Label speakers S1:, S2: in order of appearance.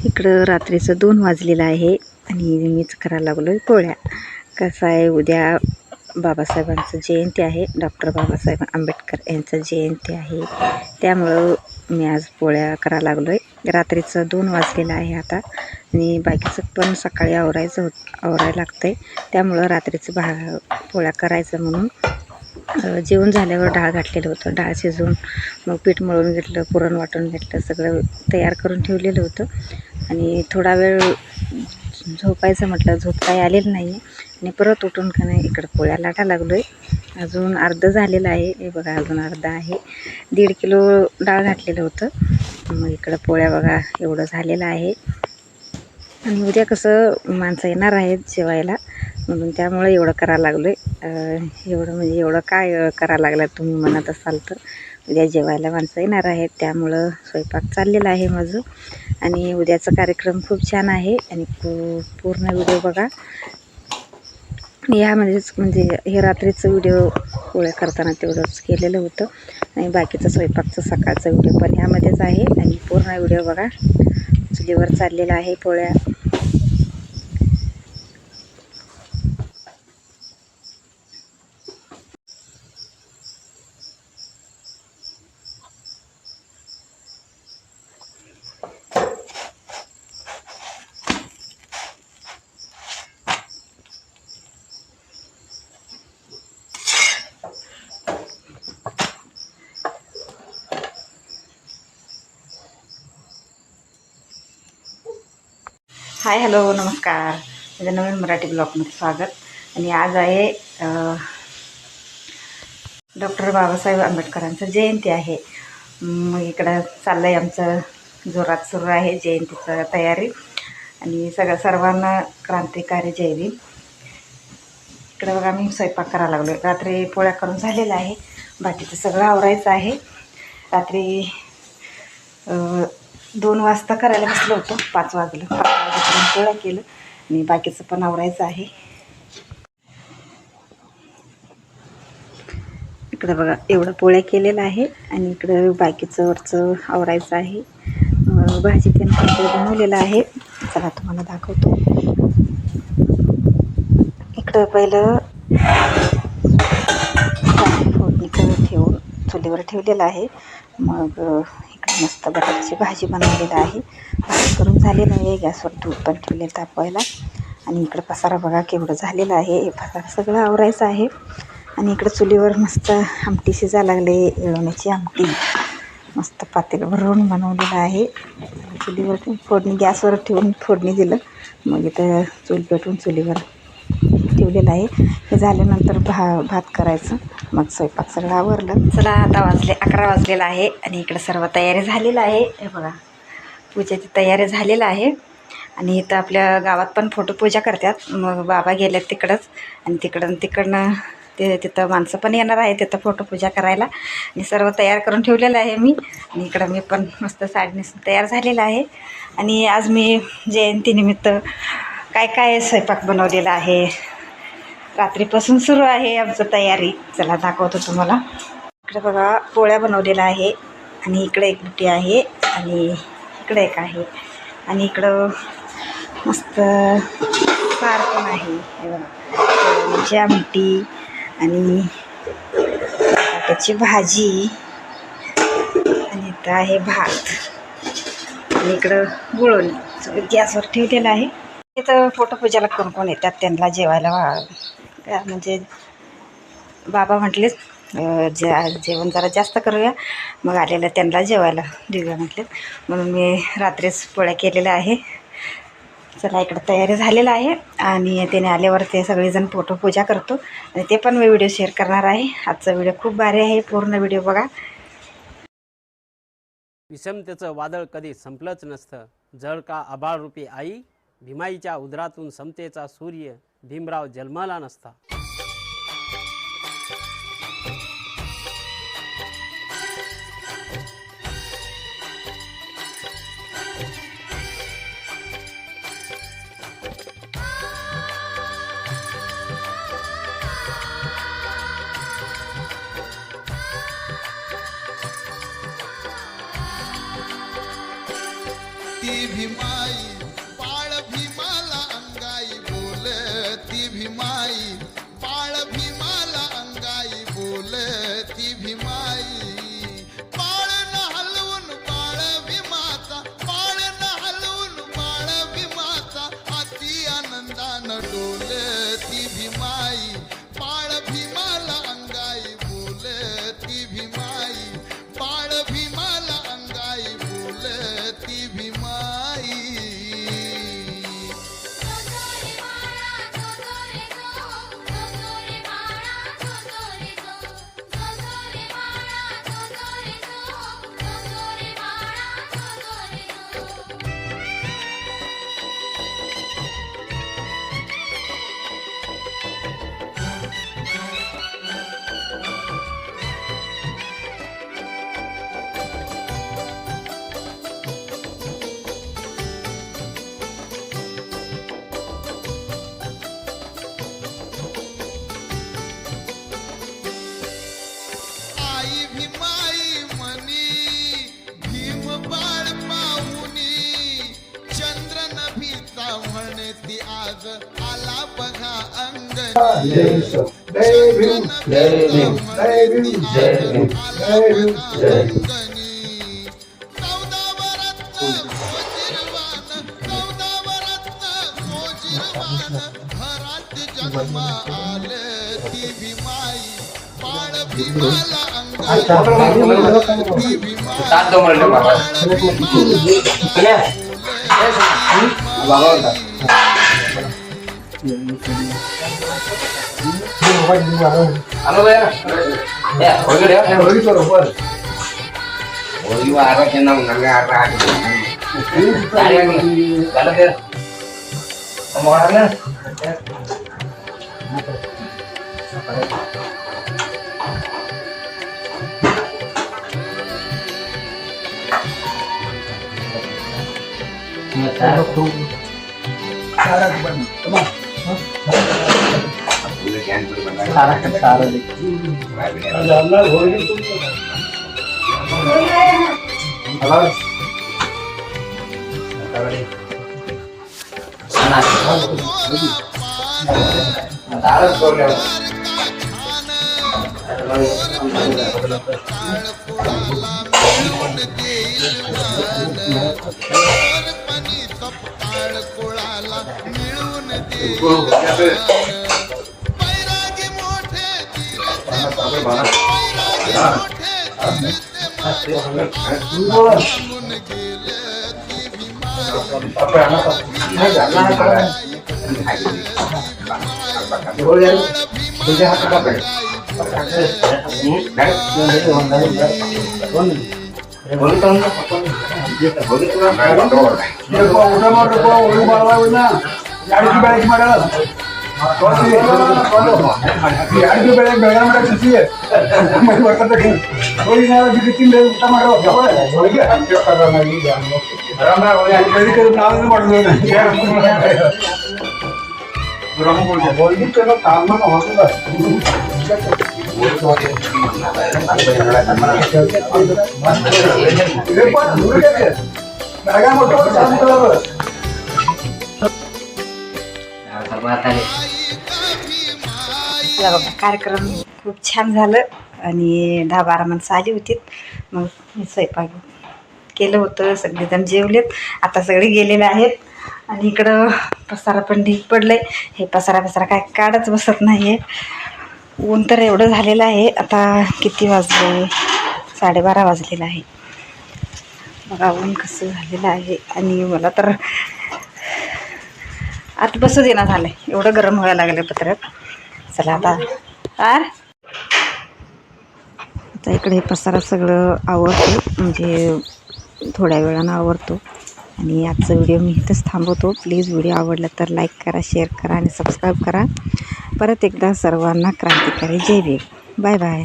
S1: इकडं रात्रीचं 2 वाजलेलं आहे आणि मीच करायला लागलो आहे पोळ्या. कसं आहे, उद्या बाबासाहेबांचं जयंती आहे, डॉक्टर बाबासाहेब आंबेडकर यांचं जयंती आहे. त्यामुळं मी आज पोळ्या करायला लागलो आहे. रात्रीचं 2 वाजलेलं आहे आता आणि बाकीचं पण सकाळी आवरायला लागतं आहे. त्यामुळं रात्रीचं पोळ्या करायचं म्हणून जेवण झाल्यावर डाळ घातलेलं होतं. डाळ शिजवून मग पीठ मळून घेतलं, पुरण वाटून घेतलं, सगळं तयार करून ठेवलेलं होतं. आणि थोडा वेळ झोपायचं म्हटलं, झोप काही आलेलं नाही आणि परत उठून का नाही इकडं पोळ्या लाटा लागलो आहे. अजून अर्धं झालेलं आहे, हे बघा अजून अर्धं आहे. 1.5 किलो डाळ घातलेलं होतं. मग इकडं पोळ्या बघा एवढं झालेलं आहे. आणि उद्या कसं माणसं येणार आहेत जेवायला, म्हणून त्यामुळं एवढं करायला लागलो आहे. एवढं म्हणजे एवढं काय करायला लागला तुम्ही म्हणत असाल तर, उद्या जेवायला माणसं येणार आहेत त्यामुळं स्वयंपाक चाललेला आहे माझं. आणि उद्याचा कार्यक्रम खूप छान आहे आणि पूर्ण व्हिडिओ बघा. यामध्येच म्हणजे हे रात्रीचं व्हिडिओ पोळ्या करताना तेवढंच केलेलं होतं आणि बाकीचं स्वयंपाकचं सकाळचं व्हिडिओ पण ह्यामध्येच आहे. आणि पूर्ण व्हिडिओ बघा. चुलीवर चाललेला आहे पोळ्या. हाय, हॅलो, नमस्कार. माझ्या नवीन मराठी ब्लॉगमध्ये स्वागत. आणि आज आहे डॉक्टर बाबासाहेब आंबेडकरांचं जयंती आहे. मग इकडं चाललं आहे आमचं जोरात सुरू आहे जयंतीचं तयारी. आणि सर्वांना क्रांतिकारी जय भीम. इकडं बघा मी स्वयंपाक करायला लागलो आहे. रात्री पोळ्या करून झालेला आहे, बाकीचं सगळं आवरायचं आहे. रात्री 2 वाजता करायला बसलं होतं, 5 वाजेपर्यंत पोळ्या केलं आणि बाकीचं पण आवरायचं आहे. इकडं बघा एवढं पोळ्या केलेलं आहे आणि इकडं बाकीचं वरचं आवरायचं आहे. भाजी त्यांनी बनवलेलं आहे, चला तुम्हाला दाखवतो. इकडं पहिलं फोडणी ठेवून चुलीवर ठेवलेलं आहे. मग इकडे मस्त बटाट्याची भाजी बनवलेली आहे. भाजी करून झालेलं आहे, गॅसवर दूध पण ठेवले तापवायला. आणि इकडं पसारा बघा केवढं झालेलं आहे. हे पसारा सगळं आवरायचं आहे. आणि इकडं चुलीवर मस्त आमटी शिजायला लागले, येळवण्याची आमटी मस्त पातेलं भरून बनवलेलं आहे. चुलीवर गॅसवर ठेवून फोडणी दिलं, मग इथं चूल पेटवून चुलीवर ठेवलेलं आहे. हे झाल्यानंतर भात करायचं, मग स्वयंपाक सगळं आवरलं. चला आता 11 वाजलेला आहे आणि इकडं सर्व तयारी झालेलं आहे. हे बघा पूजेची तयारी झालेलं आहे. आणि इथं आपल्या गावात पण फोटोपूजा करतात. मग बाबा गेलेत तिकडंच आणि तिकडनं तिथं माणसं पण येणार आहे तिथं फोटोपूजा करायला. आणि सर्व तयार करून ठेवलेलं आहे मी. आणि इकडं मी पण मस्त साडी नेसून तयार झालेला आहे. आणि आज मी जयंतीनिमित्त काय स्वयंपाक बनवलेला आहे. रात्रीपासून सुरू आहे आमचं तयारी, चला दाखवतो तुम्हाला. इकडे बघा पोळ्या बनवलेल्या आहे आणि इकडे एक बुटी आहे आणि इकडे एक आहे. आणि इकडं मस्त सार पण आहे. हे बघा आमटी आणि बटाट्याची भाजी आणि इथं आहे भात. आणि इकडं गुळवणी गॅसवर ठेवलेलं आहे. इथं फोटोपूजाला कोण येतात त्यांना जेवायला म्हणजे बाबा म्हटलेच जेवण जरा जास्त करूया, मग आलेलं त्यांना जेवायला देऊया म्हटले, म्हणून मी रात्रीच पोळ्या केलेल्या आहे. चला इकडं तयारी झालेलं आहे आणि त्याने आल्यावर ते सगळेजण फोटोपूजा करतो आणि ते पण मी व्हिडिओ शेअर करणार आहे. आजचा व्हिडिओ खूप भारी आहे, पूर्ण व्हिडिओ बघा.
S2: विषमतेचं वादळ कधी संपलंच नसतं. जळ का आभाळरूपी आई, भीमाईच्या उदरातून समतेचा सूर्य भीमराव जन्माला नसता.
S3: ती भीमाई बाळ भीमाला अंगाई बोलती भीमाई बाळ भीमाला अंगाई बोलती भीमाई बाळ न हलवून बाळ भीमाचा बाळ न हलवून बाळ भीमाचा अति आनंदानं डोलती भीमाई बाळ भीमाला अंगाई बोलती भीमाई बाळ भीमाला अंगाई बोलती भीमाई आई भीमाई मनी भीम बाळ पाहुनी चंद्र नभीचा म्हणती आज आला बघा अंगणी चंद्र नभीचा म्हणती आज आला बघा अंगणी 14 वराचं सोजिरवान 14 वराचं सोजिरवान घरात जन्म आले ती भीमाई बाळ भीमाला अंगाई ती भीमाई बाळ बैरागी मोठे
S1: कार्यक्रम खूप छान झालं आणि 10-12 माणसं आली होती. मग मी स्वयंपाक केलं होतं, सगळेजण जेवलेत, आता सगळे गेलेले आहेत आणि इकडं पसारा पण ढीक पडलं आहे. हे पसारा काय काढच बसत नाही आहे. ऊन तर एवढं झालेलं आहे. आता किती वाजले, 12:30 वाजलेलं आहे. बघा ऊन कसं झालेलं आहे आणि मला तर आत बसू देणं झालं आहे, एवढं गरम व्हायला लागलं पत्रात. चला आता इकडे पसारा सगळं आवरतो, म्हणजे थोड्या वेळानं आवरतो. आणि आजचा व्हिडिओ मी इथंच थांबवतो. प्लीज व्हिडिओ आवडला तर लाईक करा, शेअर करा आणि सबस्क्राईब करा. परत एकदा सर्वांना क्रांतिकारी जय भीम. Bye bye.